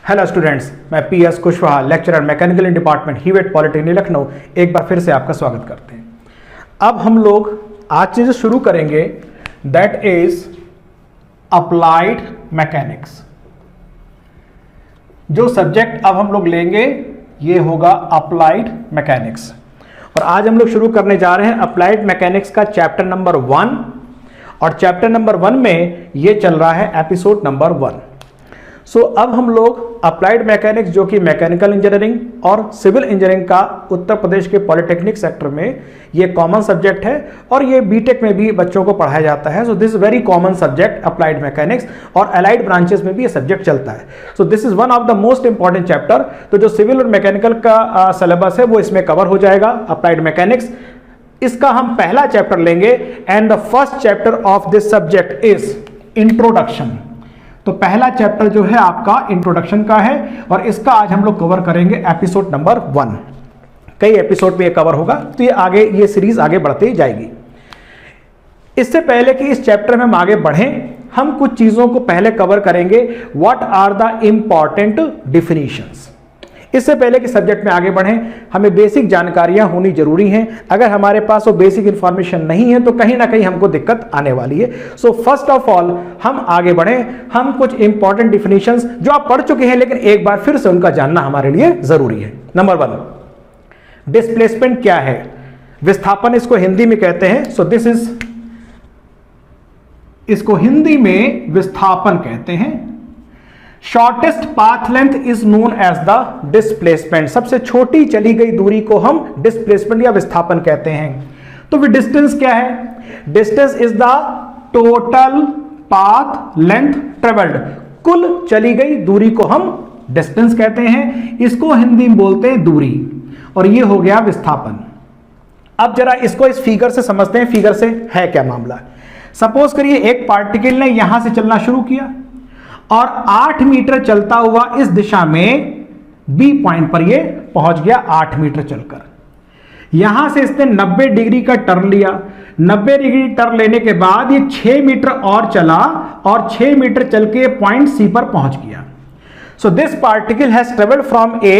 Hello students, मैं PS Kushwaha, lecturer mechanical department Hewett polytechnic Lucknow, एक बार फिर से आपका स्वागत करते हैं। अब हम लोग आज चीज़ शुरू करेंगे, दैट इज अप्लाइड मैकेनिक्स। जो सब्जेक्ट अब हम लोग लेंगे ये होगा अप्लाइड मैकेनिक्स। और आज हम लोग शुरू करने जा रहे हैं अप्लाइड मैकेनिक्स का चैप्टर नंबर 1, और चैप्टर नंबर 1 में ये चल रहा है एपिसोड नंबर 1। सो अब हम लोग अप्लाइड मैकेनिक्स, जो कि मैकेनिकल इंजीनियरिंग और सिविल इंजीनियरिंग का उत्तर प्रदेश के पॉलिटेक्निक सेक्टर में ये कॉमन सब्जेक्ट है, और ये बीटेक में भी बच्चों को पढ़ाया जाता है। So this very common subject applied mechanics, और अलाइड ब्रांचेस में भी ये सब्जेक्ट चलता है। So this is one of the most important chapter. तो जो सिविल और मैकेनिकल का सिलेबस है वो इसमें कवर हो जाएगा, अप्लाइड मैकेनिक्स। इसका हम पहला चैप्टर लेंगे, and the first chapter of this subject is introduction. तो पहला चैप्टर जो है आपका इंट्रोडक्शन का है, और इसका आज हम लोग कवर करेंगे एपिसोड नंबर 1। कई एपिसोड में ये कवर होगा, तो ये आगे ये सीरीज आगे बढ़ती जाएगी। इससे पहले कि इस चैप्टर में हम आगे बढ़ें, हम कुछ चीजों को पहले कवर करेंगे। What are the important definitions. इससे पहले कि सब्जेक्ट में आगे बढ़ें, हमें बेसिक जानकारियां होनी जरूरी हैं। अगर हमारे पास वो बेसिक इंफॉर्मेशन नहीं है तो कहीं ना कहीं हमको दिक्कत आने वाली है। सो फर्स्ट ऑफ ऑल हम आगे बढ़ें, हम कुछ इंपॉर्टेंट डिफिनीशंस जो आप पढ़ चुके हैं लेकिन एक बार फिर से उनका जानना हमारे लिए जरूरी है। नंबर 1, डिस्प्लेसमेंट क्या है? विस्थापन इसको हिंदी में कहते हैं। सो दिस इज, इसको हिंदी में विस्थापन कहते हैं। Shortest path length is known as the displacement. सबसे छोटी चली गई दूरी को हम डिस्प्लेसमेंट या विस्थापन कहते हैं। तो फिर डिस्टेंस क्या है? Distance is the total path length travelled. कुल चली गई दूरी को हम डिस्टेंस कहते हैं, इसको हिंदी में बोलते हैं दूरी, और ये हो गया विस्थापन। अब जरा इसको इस फिगर से समझते हैं, फिगर से है क्या मामला। सपोज करिए एक पार्टिकल ने यहां से चलना शुरू किया और 8 मीटर चलता हुआ इस दिशा में बी पॉइंट पर ये पहुंच गया। 8 मीटर चलकर यहां से इसने 90 डिग्री का टर्न लिया। 90 डिग्री टर्न लेने के बाद ये 6 मीटर और चला, और 6 मीटर चल के पॉइंट सी पर पहुंच गया। So this particle has travelled from A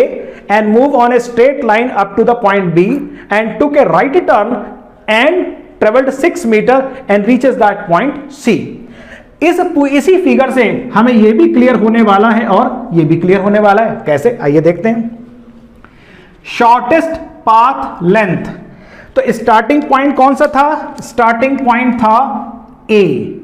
and move on a straight line up to the point B and took a right turn and travelled 6 metre and reaches that point C. इसी figure से हमें यह भी clear होने वाला है और यह भी क्लियर होने वाला है। कैसे, आइए देखते हैं। शॉर्टेस्ट पाथ लेंथ, तो स्टार्टिंग पॉइंट कौन सा था? स्टार्टिंग पॉइंट था ए।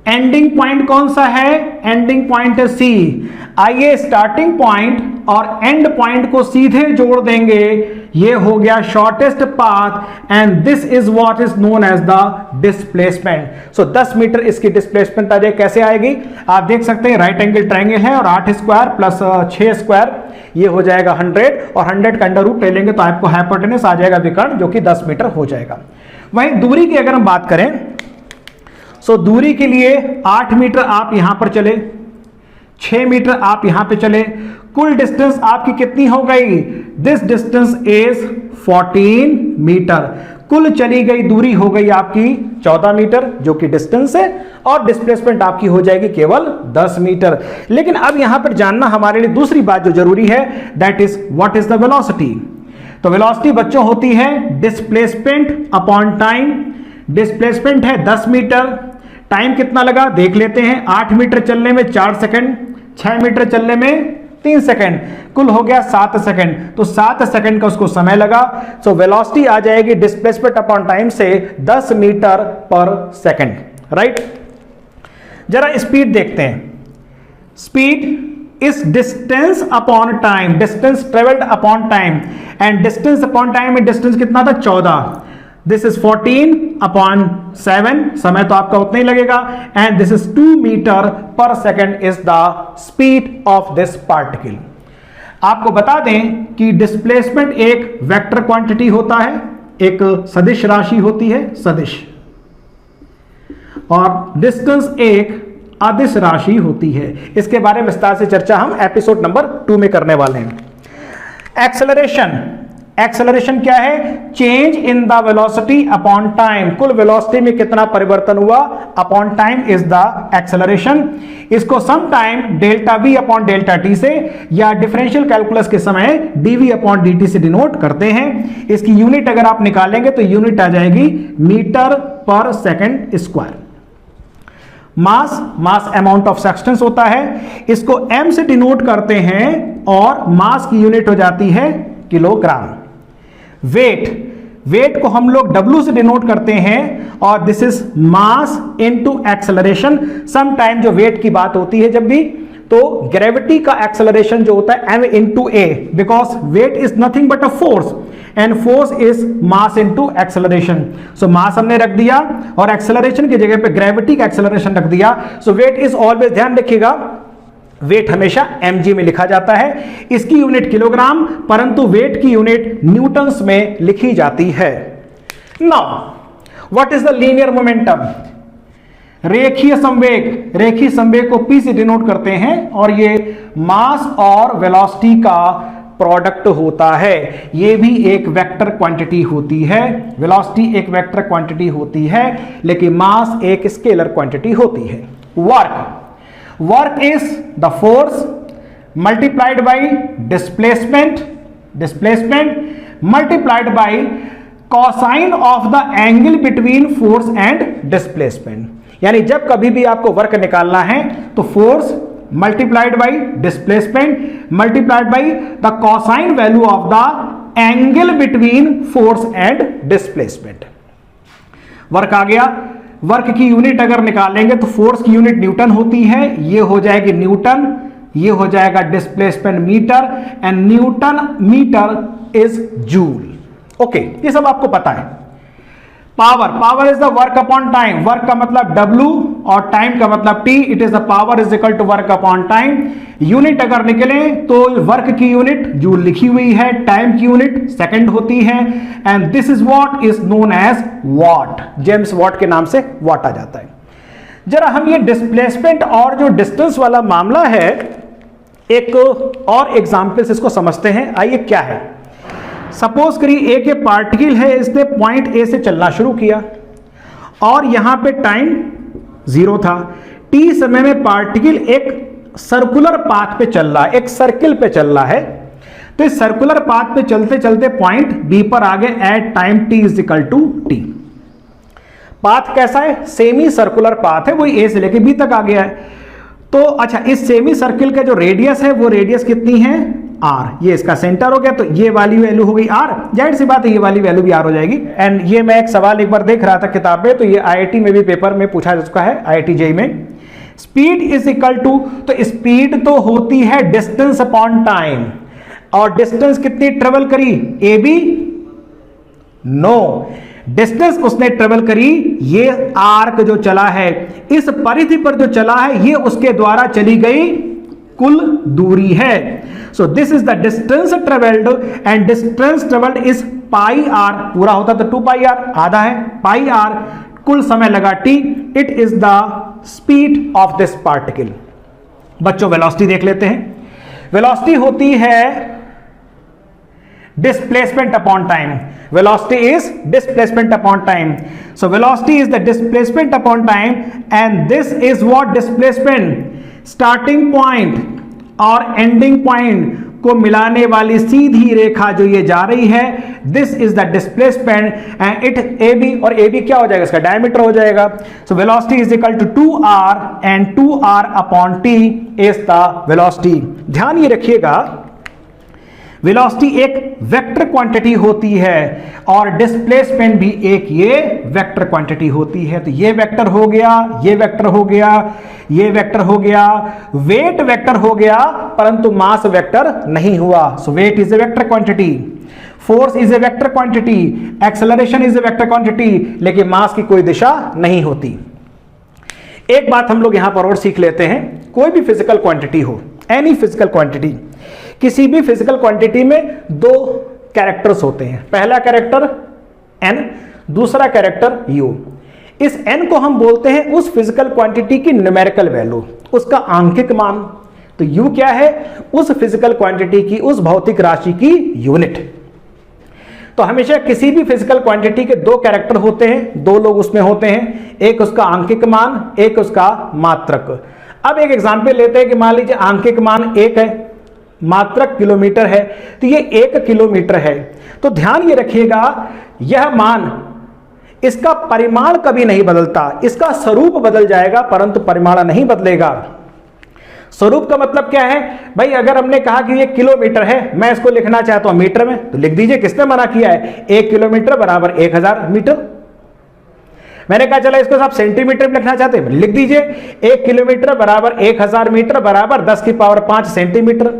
एंडिंग पॉइंट कौन सा है? एंडिंग पॉइंट है सी। आइए स्टार्टिंग पॉइंट और एंड पॉइंट को सीधे जोड़ देंगे, ये हो गया shortest path, and this is what is known as the displacement. So 10 metre इसकी डिस्प्लेसमेंट आ जाए। कैसे आएगी आप देख सकते हैं, राइट एंगल ट्रायंगल है, और 8 स्क्वायर प्लस 6 स्क्वायर ये हो जाएगा 100, और 100 का अंडर रूट ले लेंगे तो आपको हाइपोटेनस आ जाएगा विकर्ण, जो कि 10 मीटर हो जाएगा। वहीं दूरी की अगर हम बात करें, सो दूरी के लिए 8 मीटर आप यहां पर चले, 6 मीटर आप यहां पे चले, कुल डिस्टेंस आपकी कितनी हो गई? This distance is 14 metre. कुल चली गई दूरी हो गई आपकी 14 मीटर, जो कि डिस्टेंस है, और डिस्प्लेसमेंट आपकी हो जाएगी केवल 10 मीटर। लेकिन अब यहां पर जानना हमारे लिए दूसरी बात जो जरूरी है, that is what is the velocity. तो वेलोसिटी बच्चों होती है डिस्प्लेसमेंट अपॉन टाइम। डिस्प्लेसमेंट है 10 मीटर, टाइम कितना लगा देख लेते हैं। 8 मीटर चलने में 4 सेकंड, 6 मीटर चलने में 3 सेकंड, कुल हो गया 7 सेकंड। तो 7 सेकंड का उसको समय लगा। सो वेलोसिटी आ जाएगी डिस्प्लेसमेंट अपॉन टाइम से 10 मीटर पर सेकंड, राइट। जरा स्पीड देखते हैं। Speed is distance upon time, distance travelled upon time, and distance upon time में डिस्टेंस कितना था? 14। दिस इज 14 अपॉन 7, समय तो आपका उतना ही लगेगा, एंड दिस इज 2 मीटर पर second is the speed of this particle. आपको बता दें कि डिस्प्लेसमेंट एक वेक्टर क्वांटिटी होता है, एक सदिश राशि होती है, सदिश, और डिस्टेंस एक अदिश राशि होती है। इसके बारे में विस्तार से चर्चा हम एपिसोड नंबर 2 में करने वाले हैं। एक्सेलरेशन, एक्सेलरेशन क्या है? Change in the velocity upon time, कुल वेलोसिटी में कितना परिवर्तन हुआ upon time is the acceleration. इसको some time delta V upon delta T से या डिफरेंशियल कैलकुलस के समय डीवी अपॉन डी से डिनोट करते हैं। इसकी यूनिट अगर आप निकालेंगे तो यूनिट आ जाएगी मीटर पर second square. Mass amount of substance होता है, इसको m से डिनोट करते हैं और मास की यूनिट हो जाती है किलोग्राम। वेट को हम लोग W से डिनोट करते हैं और this is mass into acceleration. Some time जो वेट की बात होती है जब भी, तो ग्रेविटी का एक्सेलरेशन जो होता है m into A, because weight is nothing but a force and force is mass into acceleration. So mass हमने रख दिया और एक्सेलरेशन की जगह पे ग्रेविटी का एक्सेलरेशन रख दिया। सो वेट इज ऑलवेज, ध्यान रखिएगा, वेट हमेशा mg में लिखा जाता है, इसकी यूनिट किलोग्राम, परंतु वेट की यूनिट न्यूटन्स में लिखी जाती है। Now what is the linear momentum? रेखीय संवेग को p से डिनोट करते हैं और ये मास और वेलोसिटी का प्रोडक्ट होता है। ये भी एक वेक्टर क्वांटिटी होती है, वेलोसिटी एक वेक्टर क्वांटिटी होती है, लेकिन मास एक स्केलर क्वांटिटी होती है। Work is the force multiplied by displacement multiplied by cosine of the angle between force and displacement. यानी जब कभी भी आपको वर्क निकालना है तो force multiplied by displacement multiplied by the cosine value of the angle between force and displacement. Work आ गया। वर्क की यूनिट अगर निकालेंगे तो फोर्स की यूनिट न्यूटन होती है, ये हो जाएगी न्यूटन, ये हो जाएगा displacement metre and newton metre is joule. Okay, ये सब आपको पता है। Power is the work upon time, work का मतलब W और टाइम का मतलब T, it is the power is equal to work upon time. Unit अगर निकले तो वर्क की यूनिट जूल लिखी हुई है, टाइम की यूनिट सेकंड होती है and this is what is known as watt. James Watt के नाम से वॉट आ जाता है। जरा हम ये डिस्प्लेसमेंट और जो डिस्टेंस वाला मामला है, एक और एग्जाम्पल से इसको समझते हैं। आइए क्या है, सपोज करिए एक ये पार्टिकल है, इसने पॉइंट ए से चलना शुरू किया और यहां पे टाइम 0 था। t समय में पार्टिकल एक सर्कुलर पाथ पे चल रहा है, एक सर्किल पे चल रहा है। तो इस सर्कुलर पाथ पे चलते चलते पॉइंट बी पर आ गए at time t is equal to t। Path कैसा है? सेमी सर्कुलर पाथ है, वही ए से लेके बी तक आ गया है। तो अच्छा, इस सेमी सर्किल का जो रेडियस है वो रेडियस कितनी है? r। ये इसका सेंटर हो गया, तो ये वाली वैल्यू हो गई r। जाहिर सी बात है ये वाली वैल्यू भी r हो जाएगी। एंड ये मैं एक सवाल एक बार देख रहा था किताब में, तो ये IIT में भी पेपर में पूछा जा चुका है, IIT JEE में। स्पीड इज इक्वल टू, तो स्पीड तो होती है डिस्टेंस अपॉन टाइम, और डिस्टेंस कितनी ट्रेवल करी? AB? नो, डिस्टेंस उसने ट्रेवल करी, ये आर्क जो चला है, इस परिधि पर जो चला है, ये उसके द्वारा चली गई कुल दूरी है। So this is the distance travelled and distance travelled is pi R. पूरा होता तो 2 पाई आर, आधा है पाई आर, कुल समय लगा t। It is the speed of this particle. बच्चों वेलोसिटी देख लेते हैं। वेलोसिटी होती है displacement upon time. velocity is displacement upon time. So velocity is the displacement upon time and this is what displacement, starting point और ending point को मिलाने वाली सीधी रेखा जो ये जा रही है, this is the displacement and it AB, और AB क्या हो जाएगा? इसका डायमीटर हो जाएगा। So velocity is equal to 2r and 2r upon t is the velocity। ध्यान ये रखिएगा, वेलोसिटी एक वेक्टर क्वांटिटी होती है और डिस्प्लेसमेंट भी एक ये वेक्टर क्वांटिटी होती है। तो ये वेक्टर हो गया, ये वेक्टर हो गया, ये वेक्टर हो गया, वेट वेक्टर हो गया, परंतु मास वेक्टर नहीं हुआ। So weight is a vector quantity, force is a vector quantity, acceleration is a vector quantity, लेकिन मास की कोई दिशा नहीं होती। एक बात हम लोग यहां पर और सीख लेते हैं, कोई भी फिजिकल क्वांटिटी हो, एनी फिजिकल क्वांटिटी, किसी भी फिजिकल क्वांटिटी में दो कैरेक्टर्स होते हैं। पहला कैरेक्टर n, दूसरा कैरेक्टर u। इस n को हम बोलते हैं उस फिजिकल क्वांटिटी की न्यूमेरिकल वैल्यू, उसका आंकिक मान। तो u क्या है? उस फिजिकल क्वांटिटी की, उस भौतिक राशि की यूनिट। तो हमेशा किसी भी फिजिकल क्वांटिटी के दो कैरेक्टर होते हैं, दो लोग उसमें होते हैं, एक उसका आंकिक मान, एक उसका मात्रक। अब एक एग्जांपल लेते हैं कि मान लीजिए आंकिक मान 1 है, मात्रक किलोमीटर है, तो ये 1 किलोमीटर है। तो ध्यान ये रखिएगा, यह मान, इसका परिमाण कभी नहीं बदलता, इसका स्वरूप बदल जाएगा परंतु परिमाण नहीं बदलेगा। स्वरूप का मतलब क्या है भाई, अगर हमने कहा कि ये किलोमीटर है, मैं इसको लिखना चाहता हूं मीटर में, तो लिख दीजिए, किसने मना किया है? 1 किलोमीटर बराबर 1000 मीटर। मैंने कहा चला इसको आप सेंटीमीटर में लिखना चाहते हैं, लिख दीजिए 1 किलोमीटर बराबर 1000 मीटर बराबर 10 की पावर 5 सेंटीमीटर।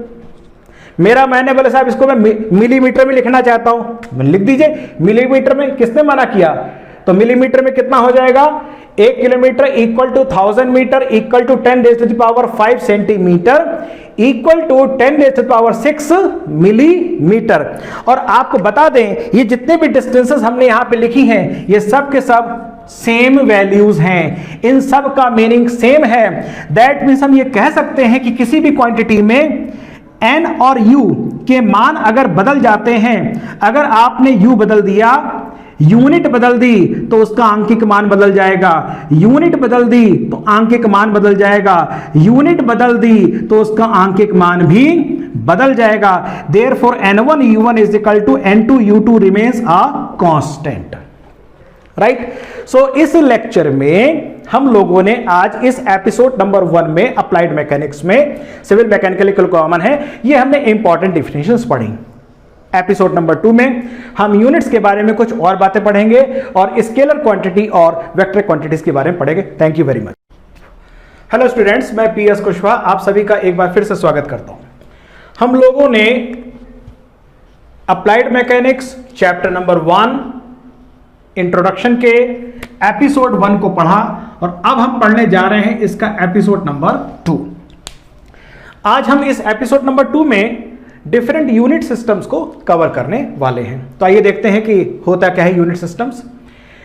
मेरा मैंने बोले साहब इसको मैं मिलीमीटर में लिखना चाहता हूं, लिख दीजिए मिलीमीटर में। किसने मना किया? तो मिलीमीटर में कितना हो जाएगा? 1 kilometre equal to 1000 metre equal to 10 raise to the power 5 centimetre equal to 10 raise to the power 6 millimetre. और आपको बता दें, ये जितने भी डिस्टेंसेस हमने यहां पे लिखी हैं, ये सब के सब सेम वैल्यूज हैं, इन सब का मीनिंग सेम है। दैट मीन्स हम ये कह सकते हैं कि किसी भी क्वांटिटी में n और u के मान अगर बदल जाते हैं, अगर आपने u बदल दिया, यूनिट बदल दी, तो उसका आंकिक मान बदल जाएगा, यूनिट बदल दी तो आंकिक मान बदल जाएगा, यूनिट बदल दी तो उसका आंकिक मान भी बदल जाएगा। Therefore n1 u1 is equal to n2 u2 remains a constant. Right. So इस लेक्चर में हम लोगों ने आज इस एपिसोड नंबर 1 में अप्लाइड मैकेनिक्स में सिविल मैकेनिकल कॉमन है, ये हमने इंपॉर्टेंट डिफिनेशंस पढ़ी। एपिसोड नंबर 2 में हम यूनिट्स के बारे में कुछ और बातें पढ़ेंगे और स्केलर क्वांटिटी और वेक्टर क्वांटिटीज के बारे में पढ़ेंगे। Thank you very much. Hello students, मैं पीएस कुशवाहा आप सभी का एक बार फिर से स्वागत करता हूं। हम लोगों ने applied mechanics chapter number 1 introduction के एपिसोड 1 को पढ़ा और अब हम पढ़ने जा रहे हैं इसका एपिसोड नंबर 2। आज हम इस एपिसोड नंबर 2 में डिफरेंट यूनिट सिस्टम्स को कवर करने वाले हैं। तो आइए देखते हैं कि होता क्या है यूनिट सिस्टम्स।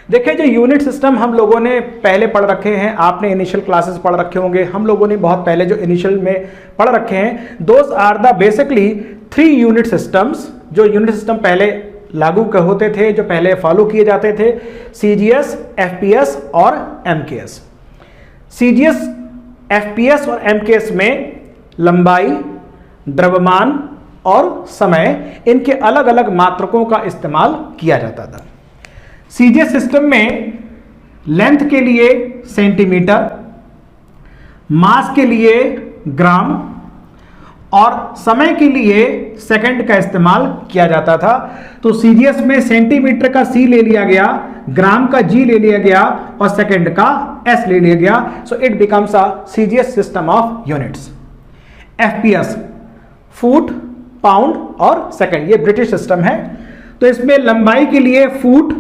देखिए, जो यूनिट सिस्टम हम लोगों ने पहले पढ़ रखे हैं, आपने इनिशियल क्लासेस पढ़ रखे होंगे, हम लोगों ने बहुत पहले जो इनिशियल में पढ़ रखे हैं, those are the basically 3 unit systems. जो यूनिट सिस्टम पहले लागू होते थे, जो पहले फॉलो किए जाते थे, सीजीएस, एफपीएस और एमकेएस। सीजीएस, एफपीएस और एमकेएस में लंबाई, द्रव्यमान और समय, इनके अलग अलग मात्रकों का इस्तेमाल किया जाता था। सीजीएस सिस्टम में लेंथ के लिए सेंटीमीटर, मास के लिए ग्राम और समय के लिए सेकंड का इस्तेमाल किया जाता था। तो सीजीएस में सेंटीमीटर का सी ले लिया गया, ग्राम का जी ले लिया गया और सेकंड का एस ले लिया गया। So it becomes a CGS system of units. FPS foot, pound और सेकंड, ये ब्रिटिश सिस्टम है। तो इसमें लंबाई के लिए फुट,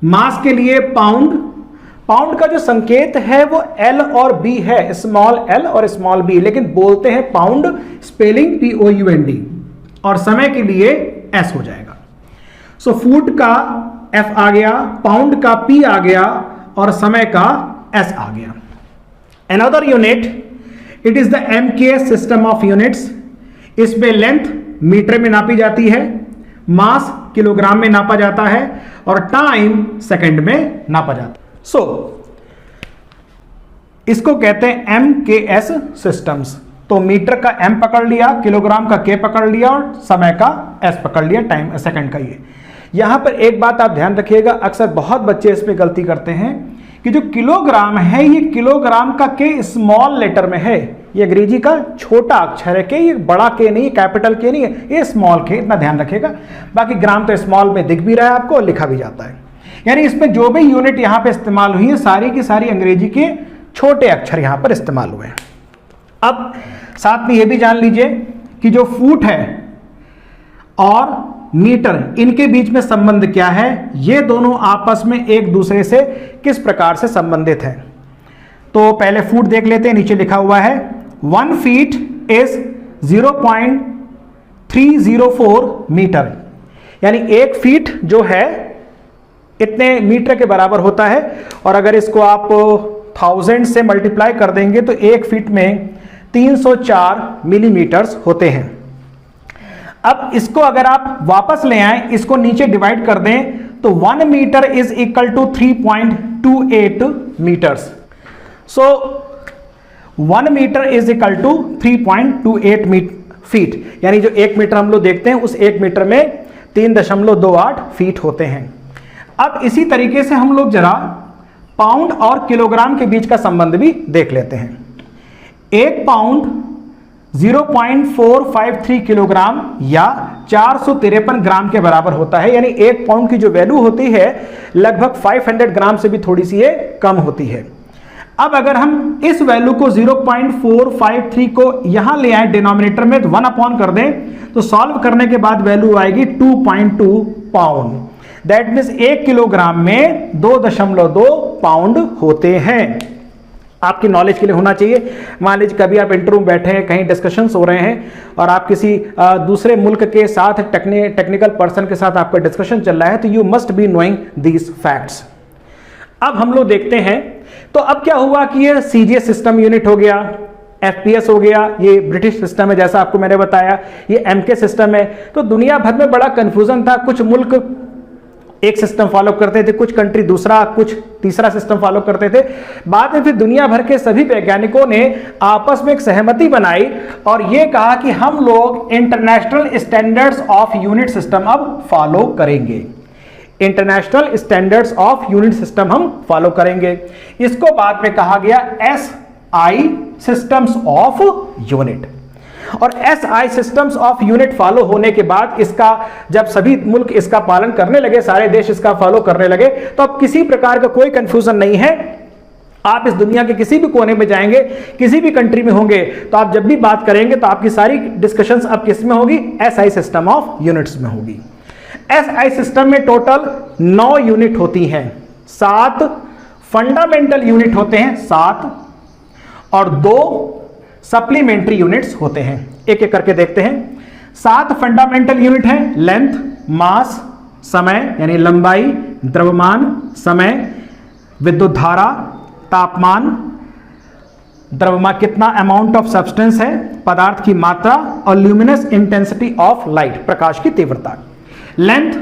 मास के लिए पाउंड, पाउंड का जो संकेत है वो एल और बी है, स्मॉल एल और स्मॉल बी, लेकिन बोलते हैं पाउंड, स्पेलिंग POUND, और समय के लिए एस हो जाएगा। सो फुट का एफ आ गया, पाउंड का पी आ गया और समय का एस आ गया। Another unit, it is the MKS system of units. इसमें लेंथ मीटर में नापी जाती है, मास किलोग्राम में नापा जाता है और टाइम सेकंड में नापा जाता है। सो इसको कहते हैं एमकेएस सिस्टम्स। तो मीटर का एम पकड़ लिया, किलोग्राम का के पकड़ लिया और समय का एस पकड़ लिया, टाइम सेकंड का ये। यहां पर एक बात आप ध्यान रखिएगा, अक्सर बहुत बच्चे इसमें गलती करते हैं कि जो किलोग्राम है ये किलोग्राम का के स्मॉल लेटर में है, ये अंग्रेजी का छोटा अक्षर है के, ये बड़ा के नहीं, कैपिटल के नहीं है, ये स्मॉल के, इतना ध्यान रखिएगा। बाकी ग्राम तो स्मॉल में दिख भी रहा है आपको, लिखा भी जाता है। यानी इसमें जो भी यूनिट यहां पे इस्तेमाल हुई है सारी की सारी अंग्रेजी के छोटे अक्षर यहां पर इस्तेमाल हुए हैं। अब साथ में यह भी जान लीजिए कि जो फुट है और मीटर, इनके बीच में संबंध क्या है, ये दोनों आपस में एक दूसरे से किस प्रकार से संबंधित हैं। तो पहले फुट देख लेते हैं, नीचे लिखा हुआ है 1 फीट इज 0.304 मीटर, यानी 1 फीट जो है इतने मीटर के बराबर होता है। और अगर इसको आप 1000 से मल्टीप्लाई कर देंगे तो 1 फीट में 304 मिलीमीटर्स होते हैं। अब इसको अगर आप वापस ले आए, इसको नीचे डिवाइड कर दें, तो 1 metre is equal to 3.28 metres. So 1 metre is equal to 3.28 feet, यानी जो 1 मीटर हम लोग देखते हैं उस 1 मीटर में 3.28 फीट होते हैं। अब इसी तरीके से हम लोग जरा पाउंड और किलोग्राम के बीच का संबंध भी देख लेते हैं। 1 पाउंड 0.453 किलोग्राम या 453 ग्राम के बराबर होता है, यानी 1 पाउंड की जो वैल्यू होती है लगभग 500 ग्राम से भी थोड़ी सी ये कम होती है। अब अगर हम इस वैल्यू को 0.453 को यहां ले आए डिनोमिनेटर में, तो 1 अपॉन कर दें, तो सॉल्व करने के बाद वैल्यू आएगी 2.2 पाउंड। दैट मीन्स 1 किलोग्राम में 2.2 पाउंड होते हैं। आपकी नॉलेज के लिए होना चाहिए। मान लीजिए कभी आप इंटरव्यू में बैठे हैं, कहीं डिस्कशंस हो रहे हैं और आप किसी दूसरे मुल्क के साथ टेक्निकल पर्सन के साथ आपका डिस्कशन चल रहा है, तो you must be knowing these facts. अब हम लोग देखते हैं, तो अब क्या हुआ कि ये सीजीएस सिस्टम यूनिट हो गया, एफपीएस हो गया, ये ब्रिटिश सिस्टम है जैसा आपको मैंने बताया, ये एमके सिस्टम है। तो दुनिया भर में बड़ा कंफ्यूजन था, कुछ मुल्क एक सिस्टम फॉलो करते थे, कुछ कंट्री दूसरा, कुछ तीसरा सिस्टम फॉलो करते थे। बाद में फिर दुनिया भर के सभी वैज्ञानिकों ने आपस में एक सहमति बनाई और यह कहा कि हम लोग international standards of unit system अब फॉलो करेंगे। International standards of unit system हम फॉलो करेंगे। इसको बाद में कहा गया एसआई सिस्टम्स ऑफ यूनिट। और SI systems of unit follow होने के बाद इसका जब सभी मुल्क इसका पालन करने लगे, सारे देश इसका फॉलो करने लगे, तो अब किसी प्रकार का कोई कंफ्यूजन नहीं है। आप इस दुनिया के किसी भी कोने में जाएंगे, किसी भी कंट्री में होंगे, तो आप जब भी बात करेंगे तो आपकी सारी डिस्कशंस अब किस में होगी? एसआई सिस्टम ऑफ यूनिट्स में होगी। एसआई सिस्टम में टोटल 9 यूनिट होती हैं, 7 फंडामेंटल यूनिट होते हैं 7, और 2 सप्लीमेंट्री यूनिट्स होते हैं। एक एक करके देखते हैं। 7 फंडामेंटल यूनिट है, लेंथ, मास, समय यानी लंबाई, द्रव्यमान, समय, विद्युत धारा, तापमान, द्रव्यमान कितना अमाउंट ऑफ सब्सटेंस है, पदार्थ की मात्रा, और ल्यूमिनस इंटेंसिटी ऑफ लाइट, प्रकाश की तीव्रता। लेंथ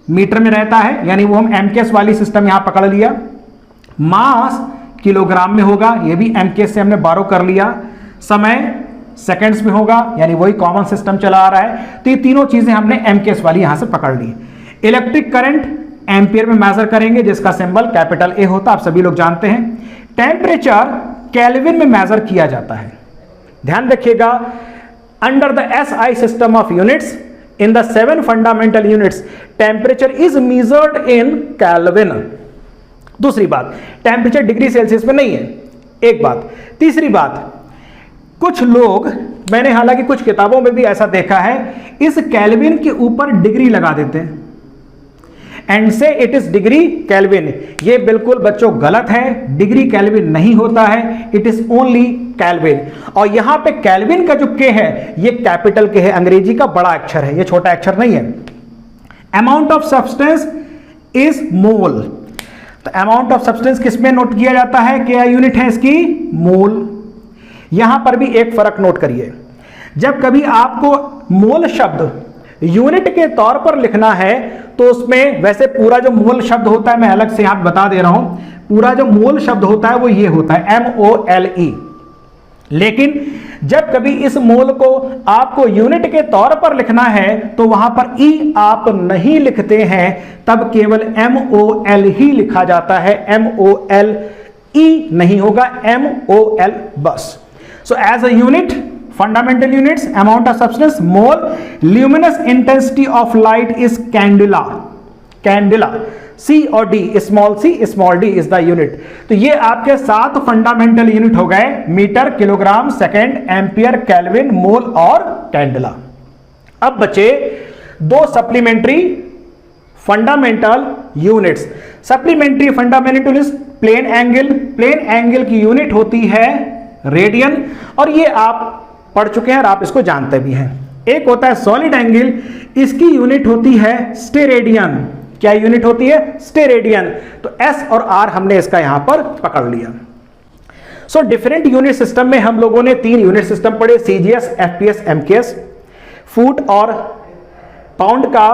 मीटर में रहता है, यानी वो हम एमकेएस वाली सिस्टम यहां पकड़ लिया। मास किलोग्राम में होगा, ये भी एमकेएस से हमने बारो कर लिया। समय सेकंड्स में होगा, यानी वही कॉमन सिस्टम चला आ रहा है। तो ये तीनों चीजें हमने एमकेएस वाली यहां से पकड़ ली। इलेक्ट्रिक करंट एम्पियर में मेजर करेंगे, जिसका सिंबल कैपिटल ए होता है, आप सभी लोग जानते हैं। टेम्परेचर केल्विन में मेजर किया जाता है। ध्यान रखिएगा, under the SI system of units in the 7 fundamental units temperature is measured in Kelvin। दूसरी बात, टेम्परेचर डिग्री सेल्सियस में नहीं है, एक बात। तीसरी बात, कुछ लोग, मैंने हालांकि कुछ किताबों में भी ऐसा देखा है, इस केल्विन के ऊपर डिग्री लगा देते हैं एंड से इट इज डिग्री केल्विन। ये बिल्कुल बच्चों गलत है, डिग्री केल्विन नहीं होता है, इट इज ओनली केल्विन। और यहां पे केल्विन का जो के है ये कैपिटल के है, अंग्रेजी का बड़ा अक्षर है, ये छोटा अक्षर नहीं है। Amount of substance is mole. तो अमाउंट ऑफ सब्सटेंस किसमें नोट किया जाता है? क्या यूनिट है इसकी? मोल। यहां पर भी एक फर्क नोट करिए, जब कभी आपको मोल शब्द यूनिट के तौर पर लिखना है तो उसमें वैसे पूरा जो मोल शब्द होता है, मैं अलग से यहां बता दे रहा हूं, पूरा जो मोल शब्द होता है वो ये होता है MOLE। लेकिन जब कभी इस मोल को आपको यूनिट के तौर पर लिखना है तो वहां पर ई आप नहीं लिखते हैं, तब केवल MOL ही लिखा जाता है, MOLE नहीं होगा, MOL बस। So as a unit, fundamental units, amount of substance, mole, luminous intensity of light is candela, candela, C और D, small c small d is the unit। तो ये आपके 7 फंडामेंटल यूनिट हो गए, metre, kilogram, second, ampere, kelvin, mole और candela. अब बचे 2 supplementary fundamental units. Supplementary fundamental units, plane angle, plane angle की यूनिट होती है रेडियन, और ये आप पढ़ चुके हैं और आप इसको जानते भी हैं। एक होता है सॉलिड एंगल, इसकी यूनिट होती है स्टेरेडियन। क्या यूनिट होती है? स्टेरेडियन। तो S और R हमने इसका यहां पर पकड़ लिया। डिफरेंट यूनिट सिस्टम में हम लोगों ने 3 यूनिट सिस्टम पढ़े, CGS, FPS, MKS। फुट और पाउंड का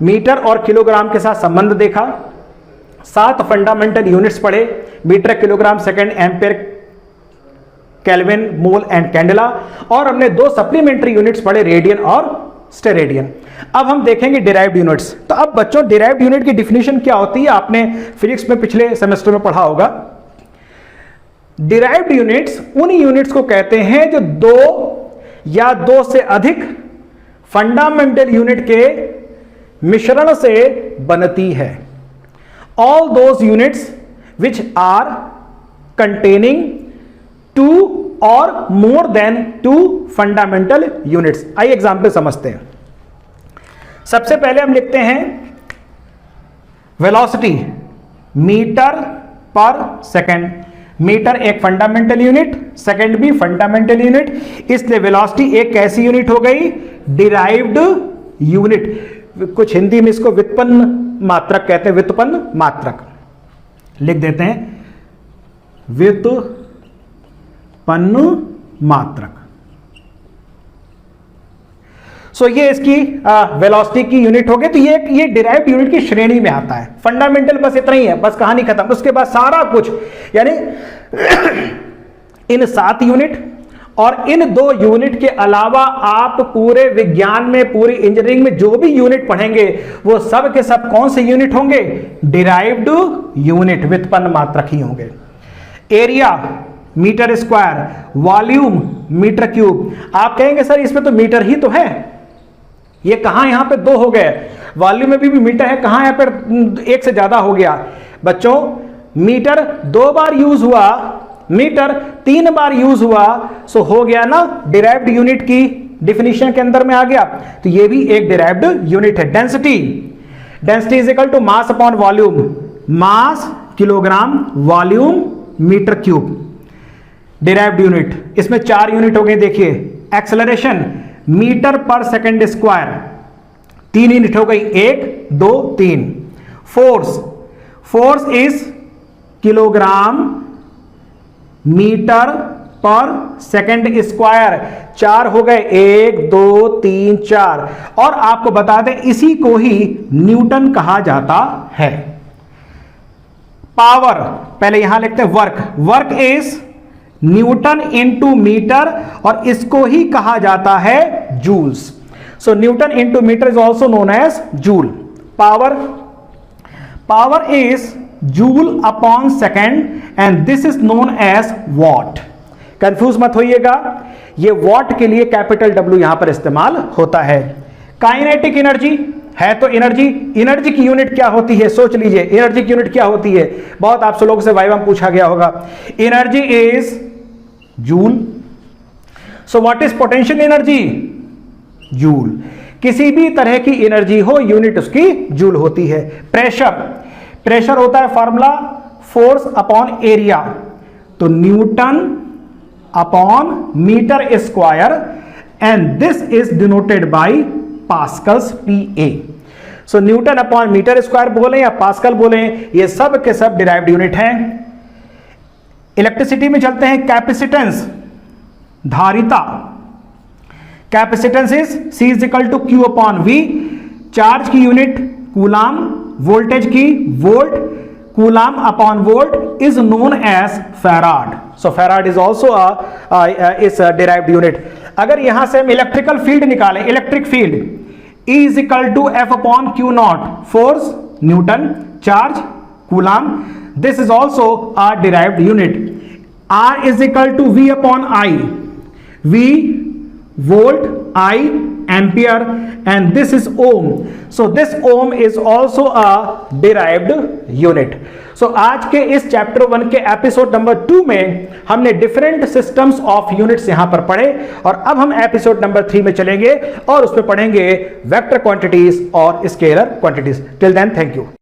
मीटर और किलोग्राम के साथ संबंध देखा, 7 फंडामेंटल यूनिट्स पढ़े, metre, kilogram, second, ampere, kelvin, mole and candela, और हमने 2 सप्लीमेंट्री यूनिट्स पढ़े, रेडियन और स्टेरेडियन। अब हम देखेंगे डिराइव्ड यूनिट्स। तो अब बच्चों डिराइव्ड यूनिट की डिफिनेशन क्या होती है, आपने फिजिक्स में पिछले सेमेस्टर में पढ़ा होगा। डिराइव्ड यूनिट्स उन यूनिट्स को कहते हैं जो 2 या 2 से अधिक फंडामेंटल यूनिट के मिश्रण से बनती है। All those units which are containing 2 और मोर देन 2 फंडामेंटल यूनिट्स। आइए एग्जाम्पल समझते हैं। सबसे पहले हम लिखते हैं वेलोसिटी, मीटर पर सेकंड। मीटर एक फंडामेंटल यूनिट, सेकंड भी फंडामेंटल यूनिट, इसलिए वेलोसिटी एक कैसी यूनिट हो गई, डिराइव्ड यूनिट। कुछ हिंदी में इसको व्युत्पन्न मात्रक कहते हैं, व्युत्पन्न मात्रक लिख देते हैं, व्युत्पन्न मात्रक। सो ये इसकी वेलोसिटी की यूनिट हो गई। तो ये डिराइव्ड यूनिट की श्रेणी में आता है। फंडामेंटल बस इतना ही है, बस कहानी खत्म। उसके बाद सारा कुछ, यानी इन 7 यूनिट और इन 2 यूनिट के अलावा आप पूरे विज्ञान में, पूरी इंजीनियरिंग में जो भी यूनिट पढ़ेंगे वो सब के सब कौन से यूनिट होंगे, डिराइव्ड यूनिट, व्युत्पन्न मात्रक ही होंगे। Area metre square, volume metre cube. आप कहेंगे सर इसमें तो मीटर ही तो है, ये कहां यहां पे 2 हो गए, वॉल्यूम में भी मीटर है, कहां यहां पर 1 से ज्यादा हो गया। बच्चों मीटर 2 बार यूज हुआ, मीटर 3 बार यूज हुआ, सो हो गया ना डिराइव्ड यूनिट की डिफिनीशन के अंदर में आ गया। तो ये भी एक डिराइव्ड यूनिट है। Density, density is equal to mass upon volume, mass kilogram, volume metre cube, derived unit. इसमें 4 यूनिट हो गए। देखिए एक्सेलरेशन मीटर पर सेकंड स्क्वायर, 3 यूनिट हो गई, 1 2 3। Force, force is kilogram metre पर सेकंड स्क्वायर, 4 हो गए, 1 2 3 4। और आपको बता दें इसी को ही न्यूटन कहा जाता है। पावर, पहले यहां लिखते हैं work, work is newton into metre, और इसको ही कहा जाता है joules. So newton into metre is also known as joule. Power, power is joule upon second and this is known as watt. Confuse मत होइएगा, ये वॉट के लिए कैपिटल W यहां पर इस्तेमाल होता है। काइनेटिक एनर्जी है, तो एनर्जी, एनर्जी की यूनिट क्या होती है, सोच लीजिए एनर्जी की यूनिट क्या होती है। बहुत आप सब लोगों से वाइवा में पूछा गया होगा। Energy is joule. So what is potential energy, joule. किसी भी तरह की एनर्जी हो यूनिट उसकी जूल होती है। प्रेशर, प्रेशर होता है फॉर्मूला फोर्स अपॉन एरिया, तो newton upon metre square, and this is denoted by pascals, PA। So newton upon metre square बोले या पास्कल बोले, ये सब के सब डिराइव्ड यूनिट हैं। इलेक्ट्रिसिटी में चलते हैं। कैपेसिटेंस, धारिता, capacitance is C is equal to Q upon V। Charge की यूनिट कूलाम, वोल्टेज की volt, coulomb upon volt is known as farad. So farad is also is derived unit. अगर यहां से हम इलेक्ट्रिकल फील्ड निकालें, electric field E is equal to F upon Q naught, force newton, charge coulomb, this is also a derived unit। R is equal to V upon I, V volt, I ampere, and this is ohm। So this ohm is also a derived unit। So आज के इस chapter 1 के episode number 2 में हमने different systems of units यहां पर पढ़े, और अब हम एपिसोड नंबर 3 में चलेंगे और उसमें पढ़ेंगे वेक्टर क्वांटिटीज और scalar quantities. Till then thank you.